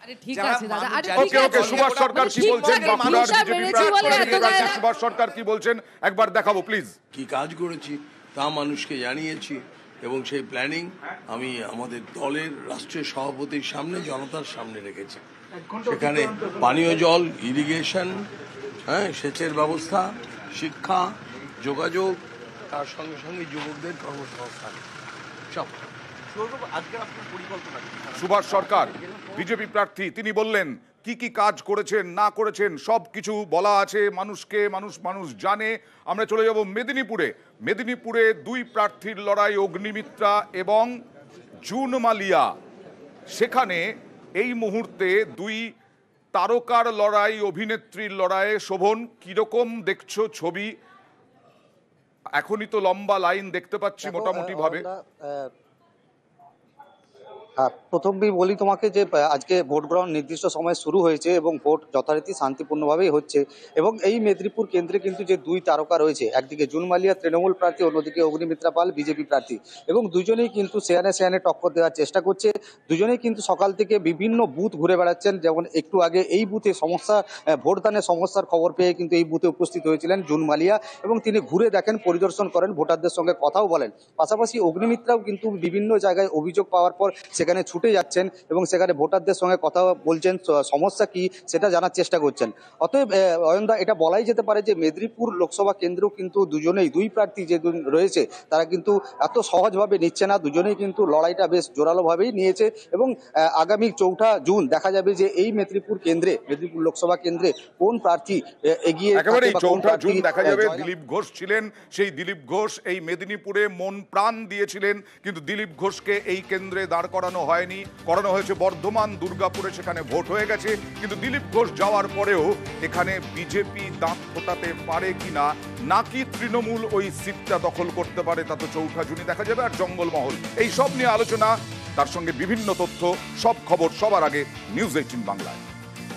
আরে ঠিক আছে দাদা, আরে ঠিক ওকে ওকে, আছে। সুভাষ সরকার কি বলছেন? বাঁকুড়ার বিজেপি প্রার্থী সুভাষ সরকার কি বলছেন একবার দেখাবো প্লিজ। কি কাজ করেছি তা মানুষকে জানিয়েছি এবং সেই প্ল্যানিং আমি আমাদের দলের রাষ্ট্রীয় সভাপতির সামনে, জনতার সামনে রেখেছি। সেখানে পানীয় জল, ইরিগেশন, সেচের ব্যবস্থা, শিক্ষা, যোগাযোগ, তার সঙ্গে সঙ্গে যুবকদের কর্মসংস্থান সব। সুভাষ সরকার বিজেপি প্রার্থী, তিনি বললেন কি কি কাজ করেছেন না করেছেন সব কিছু বলা আছে মানুষকে, মানুষ জানে। আমরা চলে যাব মেদিনীপুরে। মেদিনীপুরে দুই প্রার্থীর লড়াই, অগ্নিমিত্রা এবং জুন মালিয়া। সেখানে এই মুহূর্তে দুই তারকার লড়াই, অভিনেত্রীর লড়াইয়ে শোভন কিরকম দেখছো ছবি? এখনই তো লম্বা লাইন দেখতে পাচ্ছি মোটামুটি ভাবে। প্রথমেই বলি তোমাকে যে আজকে ভোট গ্রহণ নির্দিষ্ট সময় শুরু হয়েছে এবং ভোট যথারীতি শান্তিপূর্ণভাবেই হচ্ছে। এবং এই মেদিনীপুর কেন্দ্রে কিন্তু যে দুই তারকা রয়েছে, একদিকে জুন মালিয়া তৃণমূল প্রার্থী, অন্যদিকে অগ্নিমিত্রা পাল বিজেপি প্রার্থী, এবং দুজনেই কিন্তু সেয়ানে টক্কর দেওয়ার চেষ্টা করছে। দুজনেই কিন্তু সকাল থেকে বিভিন্ন বুথ ঘুরে বেড়াচ্ছেন। যেমন একটু আগে এই বুথে সমস্যা, ভোটদানের সমস্যার খবর পেয়ে কিন্তু এই বুথে উপস্থিত হয়েছিলেন জুন মালিয়া এবং তিনি ঘুরে দেখেন, পরিদর্শন করেন, ভোটারদের সঙ্গে কথাও বলেন। পাশাপাশি অগ্নিমিত্রাও কিন্তু বিভিন্ন জায়গায় অভিযোগ পাওয়ার পর সেখানে ছুটে যাচ্ছেন এবং সেখানে ভোটারদের সঙ্গে কথা বলছেন, সমস্যা কি সেটা জানার চেষ্টা করছেন। অতএব অয়নদা, এটা বলাই যেতে পারে যে মেদিনীপুর লোকসভা কেন্দ্রেও কিন্তু দুই প্রার্থী যে রয়েছে তারা কিন্তু এত সহজভাবে নিচ্ছে না। দুজনেই কিন্তু লড়াইটা বেশ জোরালোভাবেই নিয়েছে এবং আগামী 4 জুন দেখা যাবে যে এই মেদিনীপুর লোকসভা কেন্দ্রে কোন প্রার্থী এগিয়ে। একেবারে 4 জুন দেখা যাবে। দিলীপ ঘোষ ছিলেন, সেই দিলীপ ঘোষ এই মেদিনীপুরে মন প্রাণ দিয়েছিলেন, কিন্তু দিলীপ ঘোষকে এই কেন্দ্রে দাঁড় করানো হয়নি, করানো হয়েছে বর্ধমান, দুর্গাপুরে, সেখানে ভোট হয়ে গেছে। কিন্তু দিলীপ ঘোষ যাওয়ার পরেও এখানে বিজেপি দাঁত ফোটাতে পারে কিনা, নাকি তৃণমূল ওই সিটটা দখল করতে পারে, তা তো 4 জুনই দেখা যাবে। আর জঙ্গলমহল, এই সব নিয়ে আলোচনা, তার সঙ্গে বিভিন্ন তথ্য, সব খবর সবার আগে নিউজ 18 বাংলায়।